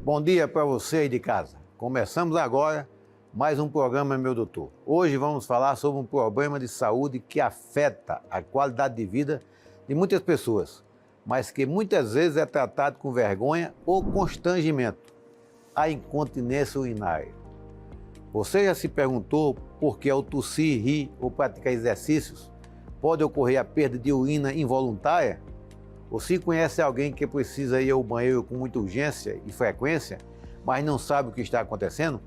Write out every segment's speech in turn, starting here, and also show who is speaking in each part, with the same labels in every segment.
Speaker 1: Bom dia para você aí de casa. Começamos agora mais um programa Meu Doutor. Hoje vamos falar sobre um problema de saúde que afeta a qualidade de vida de muitas pessoas, mas que muitas vezes é tratado com vergonha ou constrangimento: a incontinência urinária. Você já se perguntou por que ao tossir, rir ou praticar exercícios pode ocorrer a perda de urina involuntária? Ou se conhece alguém que precisa ir ao banheiro com muita urgência e frequência, mas não sabe o que está acontecendo?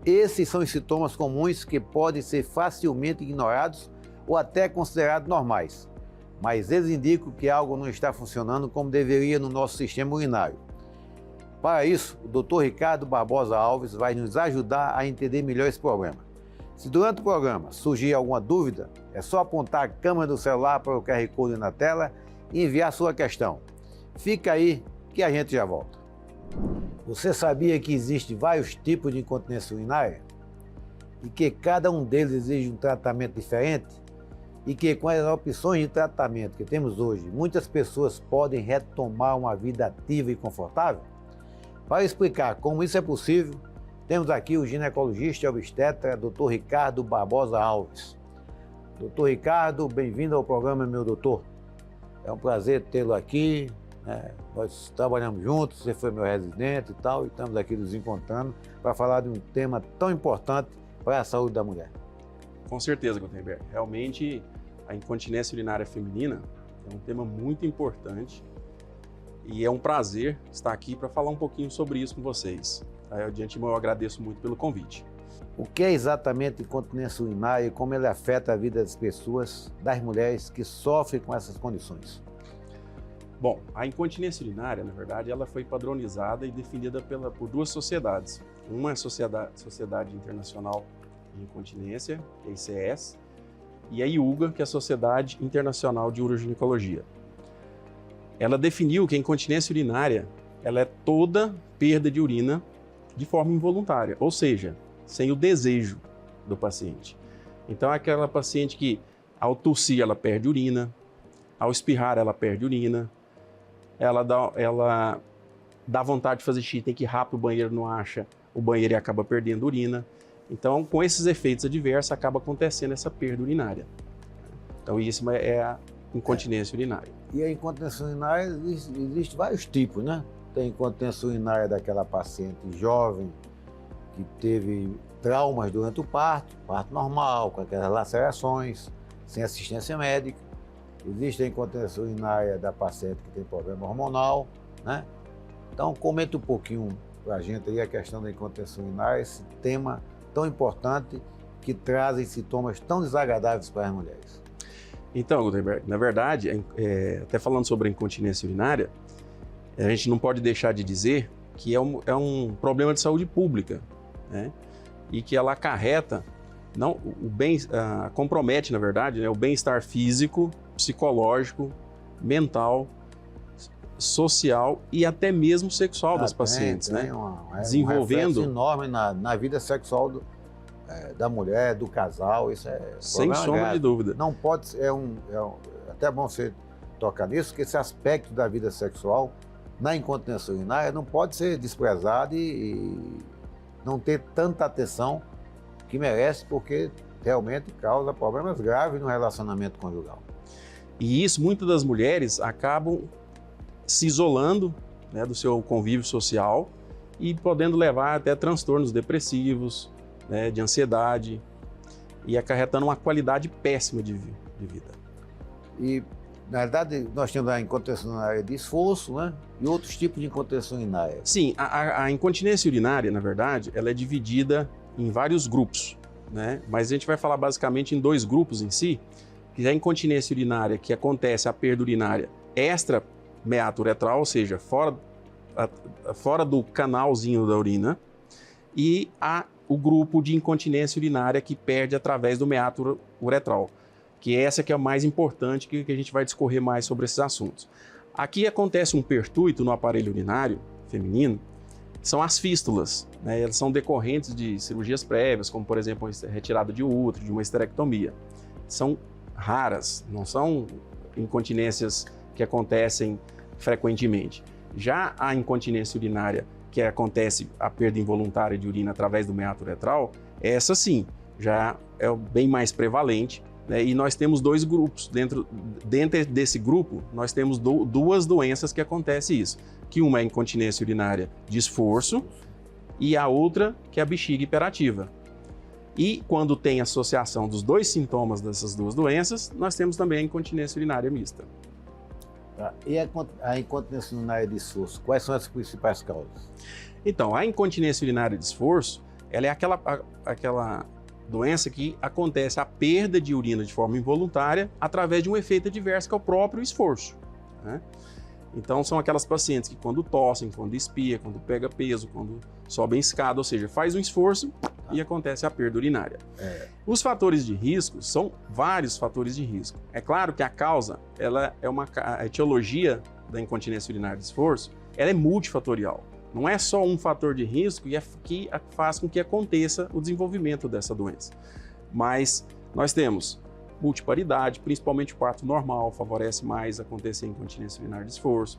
Speaker 1: Esses são os sintomas comuns que podem ser facilmente ignorados ou até considerados normais, mas eles indicam que algo não está funcionando como deveria no nosso sistema urinário. Para isso, o Dr. Ricardo Barbosa Alves vai nos ajudar a entender melhor esse problema. Se durante o programa surgir alguma dúvida, é só apontar a câmera do celular para o QR Code na tela e enviar sua questão. Fica aí que a gente já volta. Você sabia que existem vários tipos de incontinência urinária? E que cada um deles exige um tratamento diferente? E que com as opções de tratamento que temos hoje, muitas pessoas podem retomar uma vida ativa e confortável? Para explicar como isso é possível, temos aqui o ginecologista e obstetra Dr. Ricardo Barbosa Alves. Dr. Ricardo, bem-vindo ao programa Meu Doutor. É um prazer tê-lo aqui, né? Nós trabalhamos juntos, você foi meu residente e tal, e estamos aqui nos encontrando para falar de um tema tão importante para a saúde da mulher.
Speaker 2: Com certeza, Gutenberg. Realmente, a incontinência urinária feminina é um tema muito importante e é um prazer estar aqui para falar um pouquinho sobre isso com vocês. De antemão, eu agradeço muito pelo convite.
Speaker 1: O que é exatamente incontinência urinária e como ele afeta a vida das pessoas, das mulheres que sofrem com essas condições?
Speaker 2: Bom, a incontinência urinária, na verdade, ela foi padronizada e definida por duas sociedades. Uma é a Sociedade Internacional de Incontinência, que é a ICS, e a IUGA, que é a Sociedade Internacional de Uroginecologia. Ela definiu que a incontinência urinária ela é toda perda de urina de forma involuntária, ou seja, sem o desejo do paciente. Então é aquela paciente que ao tossir ela perde urina, ao espirrar ela perde urina, ela dá vontade de fazer xixi, tem que ir rápido, o banheiro não acha o banheiro e acaba perdendo urina. Então com esses efeitos adversos acaba acontecendo essa perda urinária. Então isso é a incontinência urinária.
Speaker 1: E a incontinência urinária existe vários tipos, né? Tem incontinência urinária daquela paciente jovem que teve traumas durante o parto normal, com aquelas lacerações, sem assistência médica. Existe a incontinência urinária da paciente que tem problema hormonal, né? Então, comenta um pouquinho para a gente aí a questão da incontinência urinária, esse tema tão importante que trazem sintomas tão desagradáveis para as mulheres.
Speaker 2: Então, Gutenberg, na verdade, até falando sobre a incontinência urinária, a gente não pode deixar de dizer que é um problema de saúde pública, né? E que ela acarreta, compromete, na verdade, né, o bem-estar físico, psicológico, mental, social e até mesmo sexual das pacientes, né?
Speaker 1: Desenvolvendo um enorme na vida sexual da mulher, do casal, isso é
Speaker 2: sem sombra de dúvida.
Speaker 1: Não pode ser, até bom você tocar nisso, que esse aspecto da vida sexual na incontinência urinária não pode ser desprezado e não ter tanta atenção que merece, porque realmente causa problemas graves no relacionamento conjugal.
Speaker 2: E isso, muitas das mulheres acabam se isolando, né, do seu convívio social e podendo levar até transtornos depressivos, né, de ansiedade e acarretando uma qualidade péssima de vida.
Speaker 1: E, na verdade, nós temos a incontinência urinária de esforço, né, e outros tipos de incontinência urinária.
Speaker 2: Sim, a incontinência urinária, na verdade, ela é dividida em vários grupos, né, mas a gente vai falar basicamente em dois grupos em si, que é a incontinência urinária, que acontece a perda urinária extra meato uretral, ou seja, fora do canalzinho da urina, e o grupo de incontinência urinária que perde através do meato uretral, que essa que é a mais importante, que a gente vai discorrer mais sobre esses assuntos. Aqui acontece um pertuito no aparelho urinário feminino, são as fístulas, né? Elas são decorrentes de cirurgias prévias, como por exemplo a retirada de útero, de uma esterectomia. São raras, não são incontinências que acontecem frequentemente. Já a incontinência urinária, que acontece a perda involuntária de urina através do meato uretral, essa sim, já é bem mais prevalente, né? E nós temos dois grupos. Dentro desse grupo, nós temos duas doenças que acontecem isso. Que uma é a incontinência urinária de esforço e a outra que é a bexiga hiperativa. E quando tem associação dos dois sintomas dessas duas doenças, nós temos também a incontinência urinária mista.
Speaker 1: E a incontinência urinária de esforço, quais são as principais causas?
Speaker 2: Então, a incontinência urinária de esforço, ela é aquela doença que acontece a perda de urina de forma involuntária através de um efeito adverso que é o próprio esforço, né? Então, são aquelas pacientes que quando tossem, quando espia, quando pega peso, quando sobem escada, ou seja, faz um esforço e acontece a perda urinária. Os fatores de risco são vários fatores de risco. É claro que a causa, a etiologia da incontinência urinária de esforço, ela é multifatorial. Não é só um fator de risco que faz com que aconteça o desenvolvimento dessa doença. Mas nós temos multiparidade, principalmente o parto normal, favorece mais acontecer a incontinência urinária de esforço.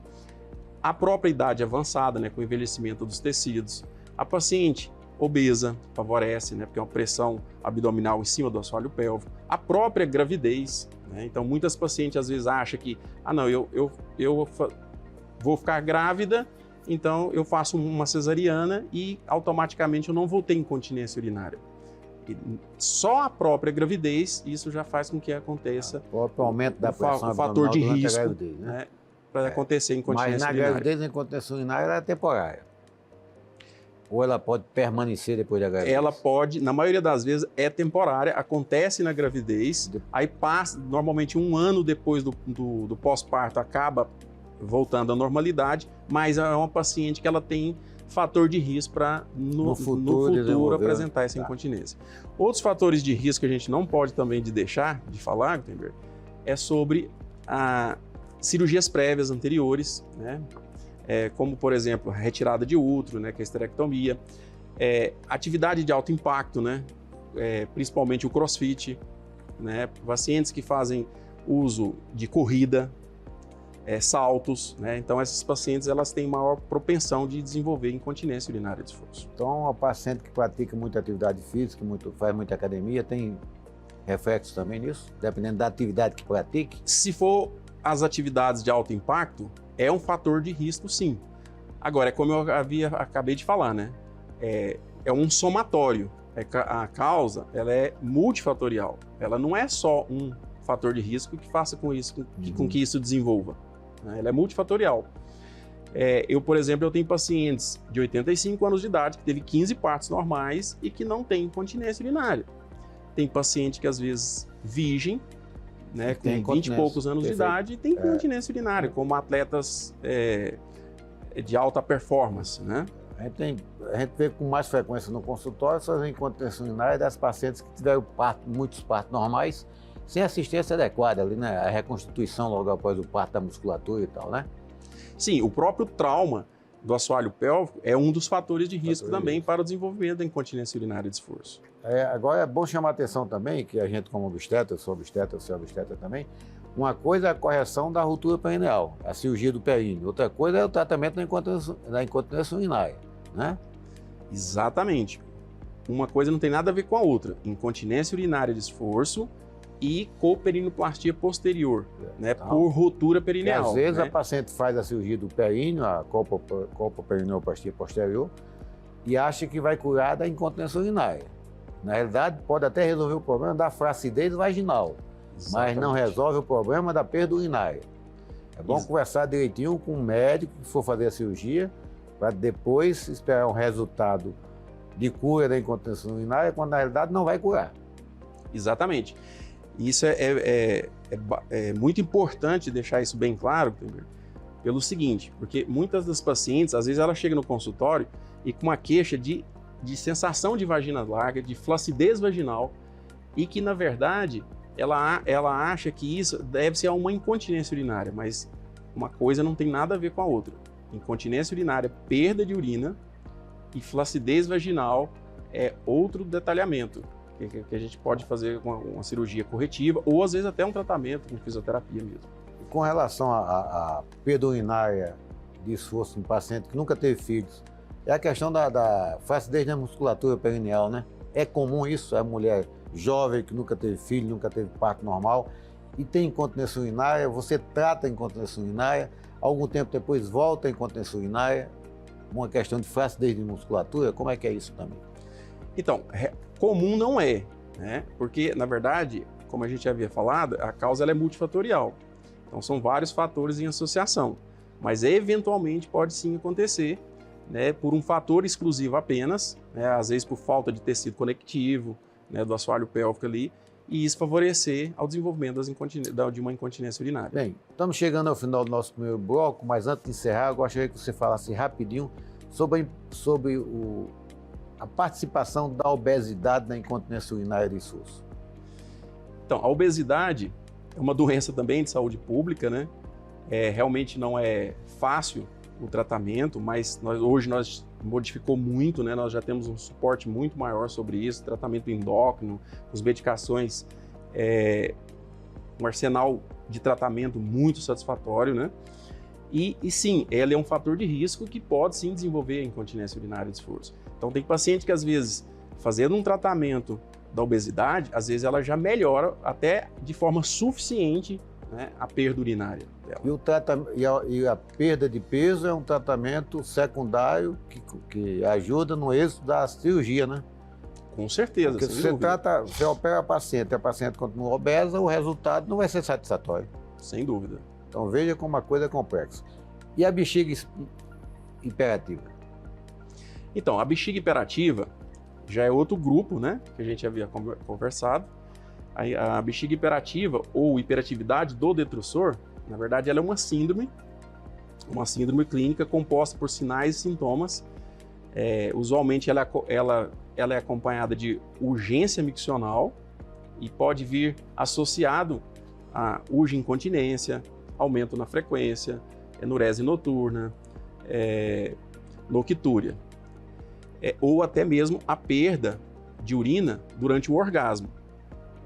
Speaker 2: A própria idade avançada, né, com o envelhecimento dos tecidos. A paciente obesa favorece, né, porque é uma pressão abdominal em cima do assoalho pélvico. A própria gravidez, né? Então muitas pacientes às vezes acham que, não, eu vou ficar grávida, então eu faço uma cesariana e automaticamente eu não vou ter incontinência urinária. E só a própria gravidez, isso já faz com que aconteça
Speaker 1: o próprio aumento da pressão
Speaker 2: o fator de
Speaker 1: durante
Speaker 2: risco,
Speaker 1: a gravidez, né?
Speaker 2: Para acontecer incontinência
Speaker 1: urinária. Mas na gravidez a incontinência urinária ela é temporária. Ou ela pode permanecer depois da gravidez?
Speaker 2: Ela pode, na maioria das vezes, é temporária, acontece na gravidez, aí passa, normalmente 1 ano depois do pós-parto, acaba voltando à normalidade, mas é uma paciente que ela tem fator de risco para no futuro apresentar essa incontinência. Outros fatores de risco que a gente não pode também deixar de falar, Gutenberg, é sobre cirurgias prévias anteriores, né? Como, por exemplo, a retirada de útero, né, que é a esterectomia, atividade de alto impacto, né, principalmente o crossfit, né, pacientes que fazem uso de corrida, saltos, né, então essas pacientes elas têm maior propensão de desenvolver incontinência urinária de esforço.
Speaker 1: Então, a paciente que pratica muita atividade física, faz muita academia, tem reflexos também nisso, dependendo da atividade que pratique?
Speaker 2: Se for as atividades de alto impacto, é um fator de risco, sim. Agora, é como eu acabei de falar, né? É um somatório. A causa, ela é multifatorial. Ela não é só um fator de risco que faça com que isso desenvolva, né? Ela é multifatorial. Eu, por exemplo, tenho pacientes de 85 anos de idade que teve 15 partos normais e que não tem incontinência urinária. Tem paciente que, às vezes, virgem, né, com 20 e poucos anos de idade e tem incontinência urinária, como atletas de alta performance, né?
Speaker 1: A gente vê com mais frequência no consultório essas incontinência urinária das pacientes que tiveram muitos partos normais sem assistência adequada ali, né? A reconstituição logo após o parto da musculatura e tal, né?
Speaker 2: Sim, o próprio trauma do assoalho pélvico é um dos fatores de risco também para o desenvolvimento da incontinência urinária de esforço.
Speaker 1: Agora é bom chamar a atenção também, que a gente como obstetra, eu sou obstetra, você é obstetra também, uma coisa é a correção da ruptura perineal, a cirurgia do períneo, outra coisa é o tratamento da incontinência urinária, né?
Speaker 2: Exatamente. Uma coisa não tem nada a ver com a outra. Incontinência urinária de esforço e coperinoplastia posterior, né, por ruptura perineal.
Speaker 1: Às vezes,
Speaker 2: né?
Speaker 1: A paciente faz a cirurgia do períneo, a coperinoplastia posterior, e acha que vai curar da incontinência urinária. Na realidade, pode até resolver o problema da flacidez vaginal, mas não resolve o problema da perda urinária. É bom conversar direitinho com o médico que for fazer a cirurgia, para depois esperar um resultado de cura da incontinência urinária, quando na realidade não vai curar.
Speaker 2: Exatamente. Isso é muito importante deixar isso bem claro, pelo seguinte, porque muitas das pacientes, às vezes ela chega no consultório e com uma queixa de sensação de vagina larga, de flacidez vaginal, e que, na verdade, ela acha que isso deve ser uma incontinência urinária, mas uma coisa não tem nada a ver com a outra. Incontinência urinária, perda de urina, E flacidez vaginal é outro detalhamento, que a gente pode fazer uma cirurgia corretiva ou às vezes até um tratamento com fisioterapia mesmo.
Speaker 1: E com relação à perda urinária de esforço em paciente que nunca teve filhos, é a questão da flacidez na musculatura perineal, né? É comum isso, a mulher jovem que nunca teve filho, nunca teve parto normal e tem incontinência urinária, você trata a incontinência urinária, algum tempo depois volta a incontinência urinária, uma questão de flacidez de musculatura, como é que é isso também?
Speaker 2: Então, comum não é, né? Porque, na verdade, como a gente havia falado, a causa ela é multifatorial. Então, são vários fatores em associação. Mas, eventualmente, pode sim acontecer, né, por um fator exclusivo apenas, né, às vezes por falta de tecido conectivo, né, do assoalho pélvico ali, e isso favorecer ao desenvolvimento de uma incontinência urinária.
Speaker 1: Bem, estamos chegando ao final do nosso primeiro bloco, mas antes de encerrar, eu gostaria que você falasse rapidinho sobre a participação da obesidade na incontinência urinária de esforço.
Speaker 2: Então, a obesidade é uma doença também de saúde pública, né? Realmente não é fácil o tratamento, mas hoje nós modificou muito, né? Nós já temos um suporte muito maior sobre isso, tratamento endócrino, as medicações, um arsenal de tratamento muito satisfatório, né? E sim, ela é um fator de risco que pode sim desenvolver a incontinência urinária de esforço. Então tem paciente que às vezes, fazendo um tratamento da obesidade, às vezes ela já melhora até de forma suficiente, né, a perda urinária dela.
Speaker 1: E a perda de peso é um tratamento secundário que ajuda no êxito da cirurgia, né?
Speaker 2: Com certeza.
Speaker 1: Porque se você opera a paciente continua obesa, o resultado não vai ser satisfatório.
Speaker 2: Sem dúvida.
Speaker 1: Então veja como a coisa é complexa. E a bexiga hiperativa?
Speaker 2: Então, a bexiga hiperativa já é outro grupo, né, que a gente havia conversado. A bexiga hiperativa ou hiperatividade do detrusor, na verdade, ela é uma síndrome clínica composta por sinais e sintomas. Usualmente, ela é acompanhada de urgência miccional e pode vir associado a urge incontinência, aumento na frequência, enurese noturna, noctúria, ou até mesmo a perda de urina durante o orgasmo.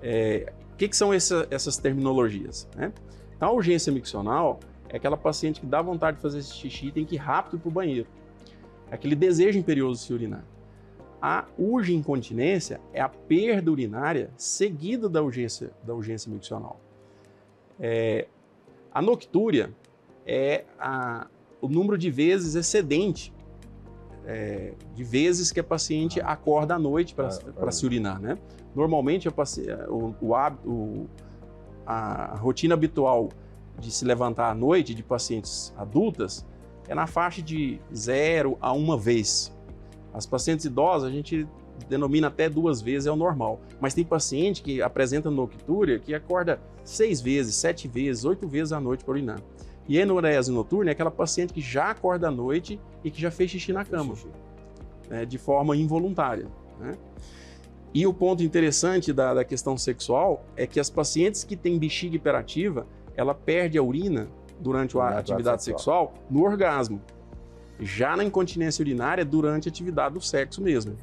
Speaker 2: O que são essas terminologias, né? Então, a urgência miccional é aquela paciente que dá vontade de fazer esse xixi e tem que ir rápido para o banheiro. É aquele desejo imperioso de se urinar. A urge incontinência é a perda urinária seguida da urgência miccional. A noctúria é o número de vezes excedente de vezes que a paciente acorda à noite para se urinar, né? Normalmente, a rotina habitual de se levantar à noite de pacientes adultas é na faixa de 0 a 1 vez. As pacientes idosas, a gente denomina até 2 vezes, é o normal. Mas tem paciente que apresenta noctúria que acorda 6 vezes, 7 vezes, 8 vezes à noite para urinar. E a enurese noturna é aquela paciente que já acorda à noite e que já fez xixi na cama, né, de forma involuntária, né? E o ponto interessante da questão sexual é que as pacientes que têm bexiga hiperativa, ela perde a urina durante a atividade sexual no orgasmo. Já na incontinência urinária, durante a atividade do sexo mesmo,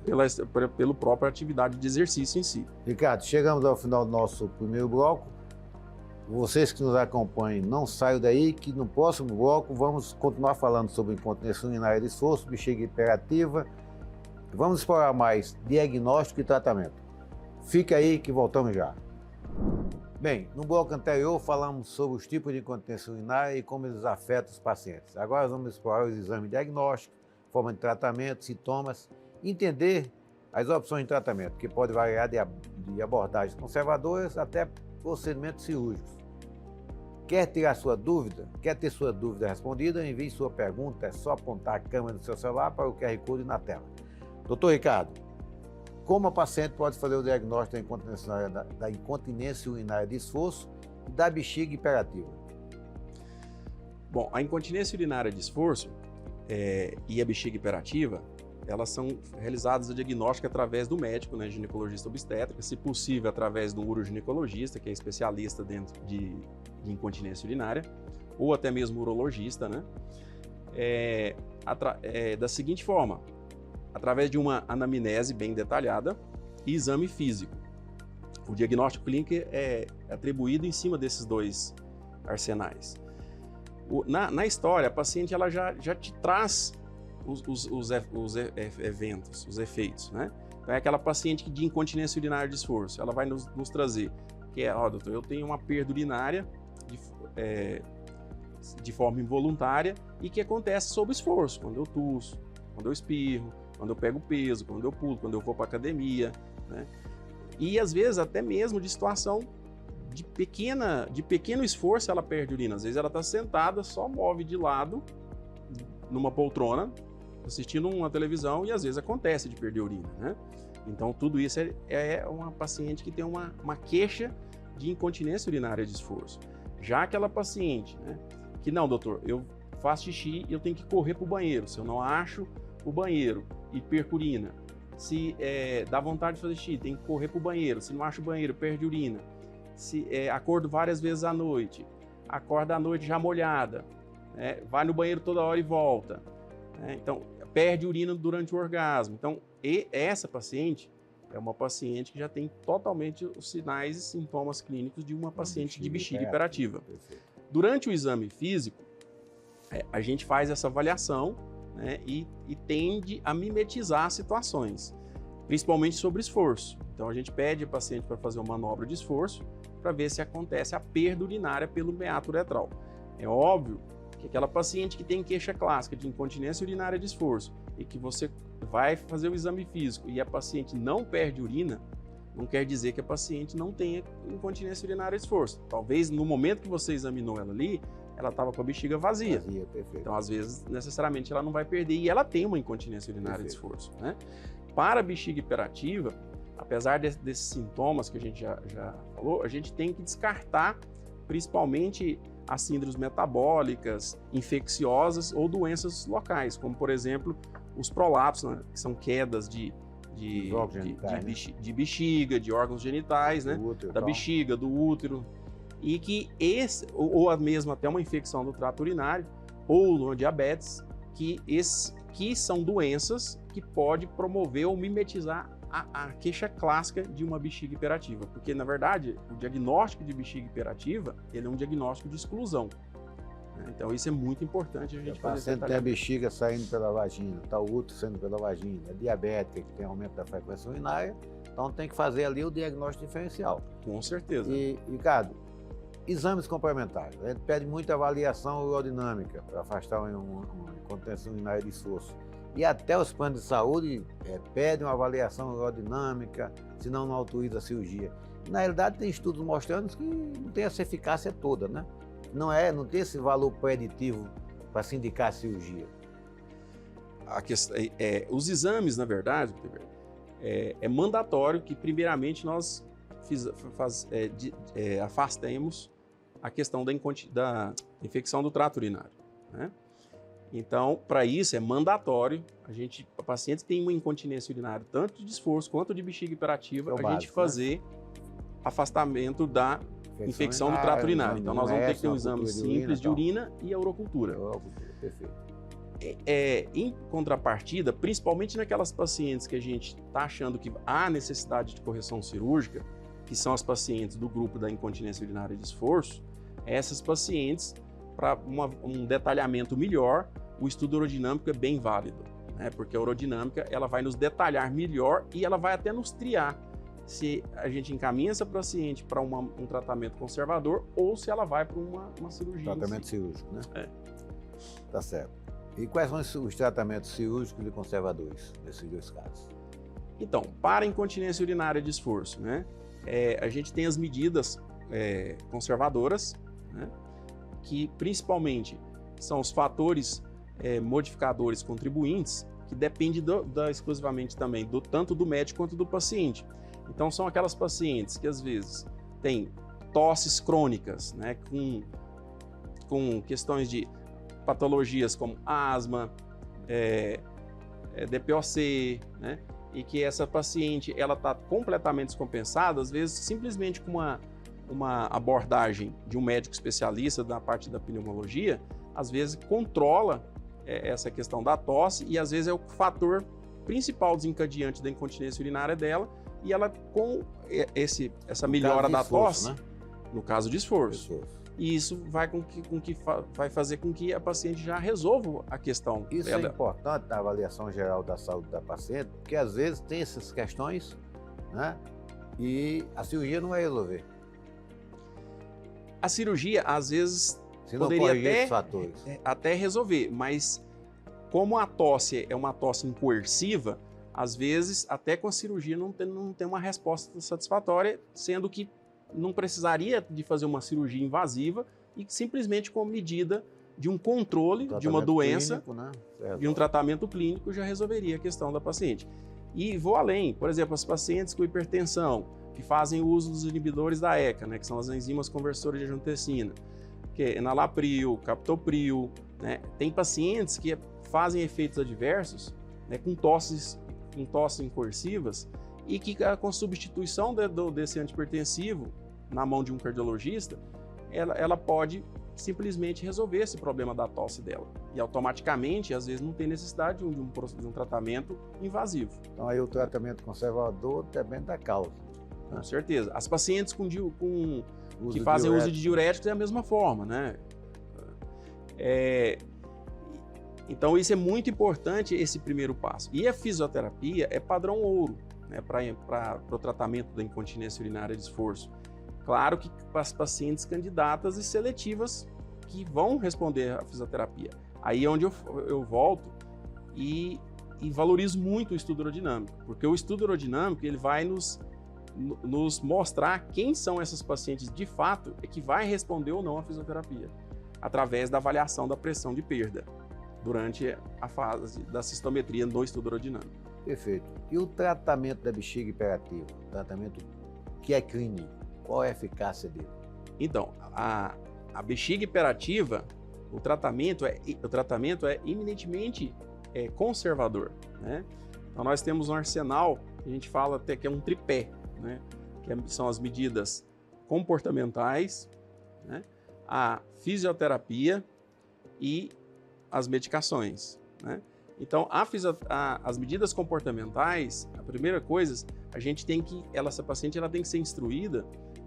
Speaker 2: pela própria atividade de exercício em si.
Speaker 1: Ricardo, chegamos ao final do nosso primeiro bloco. Vocês que nos acompanhem, não saiam daí, que no próximo bloco vamos continuar falando sobre incontinência urinária de esforço, bexiga hiperativa. Vamos explorar mais diagnóstico e tratamento. Fica aí que voltamos já. Bem, no bloco anterior falamos sobre os tipos de incontinência urinária e como eles afetam os pacientes. Agora vamos explorar os exames diagnósticos, forma de tratamento, sintomas, entender as opções de tratamento, que pode variar de abordagens conservadoras até procedimentos cirúrgicos. Quer tirar sua dúvida? Quer ter sua dúvida respondida? Envie sua pergunta, é só apontar a câmera do seu celular para o QR Code na tela. Doutor Ricardo, como a paciente pode fazer o diagnóstico da incontinência urinária de esforço e da bexiga hiperativa?
Speaker 2: Bom, a incontinência urinária de esforço e a bexiga hiperativa, elas são realizadas o diagnóstico através do médico, né, ginecologista obstétrica, se possível através do uroginecologista, que é especialista dentro de incontinência urinária, ou até mesmo urologista, né? Da seguinte forma: através de uma anamnese bem detalhada e exame físico. O diagnóstico clínico é atribuído em cima desses dois arsenais. Na história, a paciente ela já te traz os eventos, os efeitos, né? Então é aquela paciente de incontinência urinária de esforço, ela vai nos trazer, que é, ó, doutor, eu tenho uma perda urinária de forma involuntária e que acontece sob esforço, quando eu tuço, quando eu espirro, quando eu pego peso, quando eu pulo, quando eu vou para academia, né? E às vezes até mesmo de situação de pequeno esforço ela perde urina. Às vezes ela está sentada, só move de lado numa poltrona, assistindo uma televisão e às vezes acontece de perder urina, né? Então tudo isso é uma paciente que tem uma queixa de incontinência urinária de esforço. Já aquela paciente, né, que não, doutor, eu faço xixi e eu tenho que correr para o banheiro. Se eu não acho o banheiro e perco urina, se dá vontade de fazer xixi, tem que correr para o banheiro. Se não acha o banheiro, perde urina. Se acordo várias vezes à noite, acorda à noite já molhada, né, vai no banheiro toda hora e volta, né, então perde urina durante o orgasmo. Então essa paciente é uma paciente que já tem totalmente os sinais e sintomas clínicos de uma paciente de bexiga hiperativa. Durante o exame físico, a gente faz essa avaliação, né, e tende a mimetizar situações, principalmente sobre esforço. Então a gente pede a paciente para fazer uma manobra de esforço para ver se acontece a perda urinária pelo meato uretral. É óbvio que aquela paciente que tem queixa clássica de incontinência urinária de esforço e que você vai fazer o exame físico e a paciente não perde urina, não quer dizer que a paciente não tenha incontinência urinária de esforço. Talvez no momento que você examinou ela ali, ela estava com a bexiga vazia. Então, às vezes, necessariamente, ela não vai perder e ela tem uma incontinência urinária de esforço, né? Para a bexiga hiperativa, apesar desses sintomas que a gente já falou, a gente tem que descartar principalmente as síndromes metabólicas, infecciosas ou doenças locais, como, por exemplo, os prolapsos, né, que são quedas de bexiga, de órgãos genitais, né, da bexiga, do útero, e que ou mesmo até uma infecção do trato urinário, ou uma diabetes, que são doenças que pode promover ou mimetizar a queixa clássica de uma bexiga hiperativa, porque na verdade o diagnóstico de bexiga hiperativa ele é um diagnóstico de exclusão, né? Então isso é muito importante a gente fazer. O
Speaker 1: paciente tem a bexiga saindo pela vagina, está o útero saindo pela vagina, é diabética, que tem aumento da frequência urinária, então tem que fazer ali o diagnóstico diferencial.
Speaker 2: Com certeza.
Speaker 1: E, Ricardo, exames complementares, a gente pede muita avaliação urodinâmica para afastar uma incontinência urinária de esforço. E até os planos de saúde pedem uma avaliação urodinâmica, senão não autoriza a cirurgia. E, na realidade, tem estudos mostrando que não tem essa eficácia toda, né? Não tem esse valor preditivo para se indicar a cirurgia.
Speaker 2: Os exames, na verdade, é mandatório que, primeiramente, nós afastemos a questão da infecção do trato urinário, né? Então, para isso é mandatório, a paciente que tem uma incontinência urinária, tanto de esforço quanto de bexiga hiperativa, a gente fazer afastamento da infecção do trato urinário. Então, nós vamos ter que ter um exame simples de urina e a urocultura.
Speaker 1: Perfeito.
Speaker 2: Em contrapartida, principalmente naquelas pacientes que a gente está achando que há necessidade de correção cirúrgica, que são as pacientes do grupo da incontinência urinária de esforço, essas pacientes, para um detalhamento melhor, o estudo urodinâmico é bem válido, né? Porque a urodinâmica ela vai nos detalhar melhor e ela vai até nos triar se a gente encaminha essa paciente para um tratamento conservador ou se ela vai para uma cirurgia.
Speaker 1: Tratamento cirúrgico, né? Tá certo. E quais são os tratamentos cirúrgicos e conservadores nesses dois casos?
Speaker 2: Então, para a incontinência urinária de esforço, né? A gente tem as medidas conservadoras, né? Que principalmente são os fatores modificadores contribuintes, que depende exclusivamente também tanto do médico quanto do paciente. Então são aquelas pacientes que às vezes têm tosses crônicas, né, com questões de patologias como asma, DPOC, né, e que essa paciente ela está completamente descompensada, às vezes simplesmente com uma abordagem de um médico especialista da parte da pneumologia, às vezes controla essa questão da tosse e às vezes é o fator principal desencadeante da incontinência urinária dela, e ela, com essa melhora da tosse,
Speaker 1: né?
Speaker 2: no caso de esforço, e isso vai vai fazer com que a paciente já resolva a questão.
Speaker 1: Isso é importante na avaliação geral da saúde da paciente, porque às vezes tem essas questões, né? E a cirurgia não vai resolver.
Speaker 2: A cirurgia, às vezes,
Speaker 1: Se não
Speaker 2: poderia
Speaker 1: corrigir esses fatores.
Speaker 2: até resolver, mas como a tosse é uma tosse incoerciva, às vezes, até com a cirurgia não tem uma resposta satisfatória, sendo que não precisaria de fazer uma cirurgia invasiva e simplesmente com medida de um controle de uma doença,
Speaker 1: clínico, né?
Speaker 2: de um tratamento clínico, já resolveria a questão da paciente. E vou além, por exemplo, as pacientes com hipertensão, que fazem uso dos inibidores da ECA, né, que são as enzimas conversoras de angiotensina, que é enalapril, captopril, né? Tem pacientes que fazem efeitos adversos, né, com tosses incoercivas, e que com substituição desse antihipertensivo na mão de um cardiologista, ela pode simplesmente resolver esse problema da tosse dela. E automaticamente, às vezes, não tem necessidade de um tratamento invasivo.
Speaker 1: Então aí o tratamento conservador depende da causa.
Speaker 2: Com certeza. As pacientes que fazem uso de diuréticos é a mesma forma, né? Então isso é muito importante, esse primeiro passo. E a fisioterapia é padrão ouro, né, para o tratamento da incontinência urinária de esforço. Claro que para as pacientes candidatas e seletivas que vão responder à fisioterapia. Aí é onde eu volto e valorizo muito o estudo urodinâmico, porque o estudo urodinâmico ele vai nos mostrar quem são essas pacientes de fato e que vai responder ou não à fisioterapia, através da avaliação da pressão de perda durante a fase da cistometria no estudo urodinâmico.
Speaker 1: Perfeito. E o tratamento da bexiga hiperativa? O tratamento que é clínico, qual é a eficácia dele?
Speaker 2: Então, a bexiga hiperativa, o tratamento é eminentemente conservador, né? Então nós temos um arsenal, a gente fala até que é um tripé, né? São as medidas comportamentais, né? A fisioterapia e as medicações, né? Então, as medidas comportamentais, a primeira coisa, essa paciente ela tem que ser instruída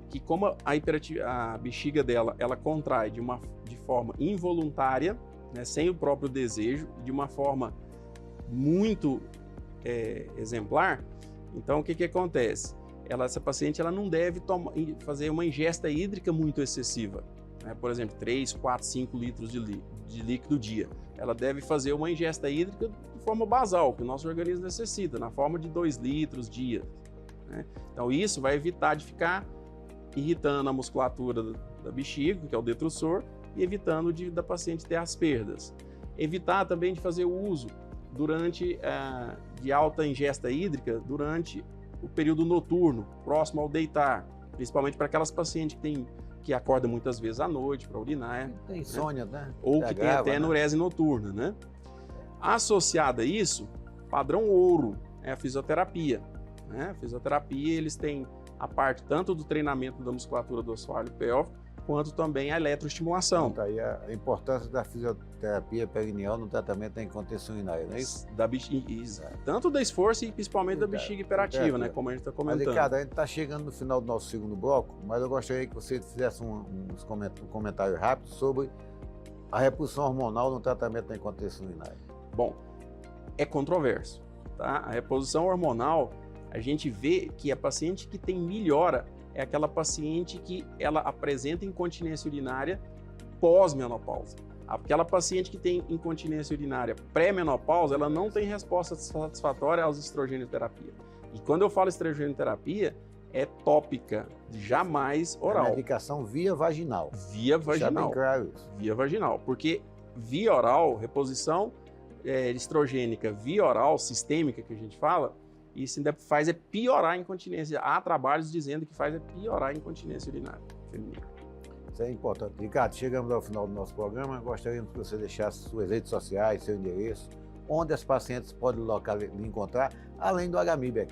Speaker 2: que como a bexiga dela, ela contrai de forma involuntária, né, sem o próprio desejo, de uma forma muito exemplar, então o que acontece? Essa paciente ela não deve fazer uma ingesta hídrica muito excessiva, né? Por exemplo, 3, 4, 5 litros de líquido dia. Ela deve fazer uma ingesta hídrica de forma basal, que o nosso organismo necessita, na forma de 2 litros dia, né? Então isso vai evitar de ficar irritando a musculatura da bexiga, que é o detrusor, e evitando da paciente ter as perdas. Evitar também de fazer o uso de alta ingesta hídrica durante o período noturno, próximo ao deitar, principalmente para aquelas pacientes que acordam muitas vezes à noite para urinar.
Speaker 1: Tem insônia, né?
Speaker 2: Ou que tem até enurese noturna, né? Associada a isso, padrão ouro é a fisioterapia, né? A fisioterapia, eles têm a parte tanto do treinamento da musculatura do assoalho pélvico, quanto também a eletroestimulação.
Speaker 1: Então, aí a importância da fisioterapia perineal no tratamento da incontinência urinária, não é isso?
Speaker 2: Tanto da esforço e principalmente da bexiga hiperativa, né? Como a gente está comentando.
Speaker 1: Mas, Ricardo, a gente está chegando no final do nosso segundo bloco, mas eu gostaria que você fizesse um comentário rápido sobre a reposição hormonal no tratamento da incontinência urinária.
Speaker 2: Bom, é controverso, tá? A reposição hormonal, a gente vê que a paciente que tem melhora é aquela paciente que ela apresenta incontinência urinária pós-menopausa. Aquela paciente que tem incontinência urinária pré-menopausa, ela não tem resposta satisfatória aos estrogenoterapia. E quando eu falo estrogenoterapia, é tópica, jamais oral.
Speaker 1: A medicação via vaginal.
Speaker 2: Via vaginal.
Speaker 1: Já bem claro isso.
Speaker 2: Via vaginal, porque via oral, reposição estrogênica via oral, sistêmica que a gente fala, isso ainda faz piorar a incontinência. Há trabalhos dizendo que faz piorar a incontinência urinária feminina.
Speaker 1: Isso é importante. Ricardo, chegamos ao final do nosso programa. Gostaríamos que você deixasse suas redes sociais, seu endereço, onde as pacientes podem lhe encontrar, além do HMIB,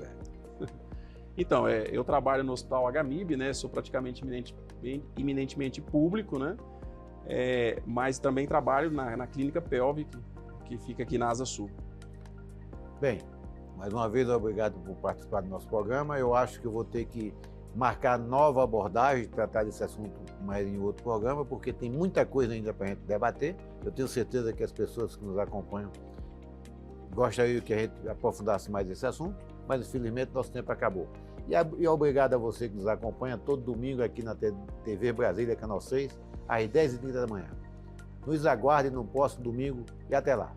Speaker 2: Então, eu trabalho no Hospital HMIB, né? Sou praticamente eminentemente público, né? Mas também trabalho na Clínica Pelvic, que fica aqui na Asa Sul.
Speaker 1: Bem, Mais uma vez, obrigado por participar do nosso programa. Eu acho que eu vou ter que marcar nova abordagem, tratar desse assunto mais em outro programa, porque tem muita coisa ainda para a gente debater. Eu tenho certeza que as pessoas que nos acompanham gostariam que a gente aprofundasse mais esse assunto, mas infelizmente nosso tempo acabou. E obrigado a você que nos acompanha todo domingo aqui na TV Brasília, Canal 6, às 10h30 da manhã. Nos aguarde no próximo domingo e até lá.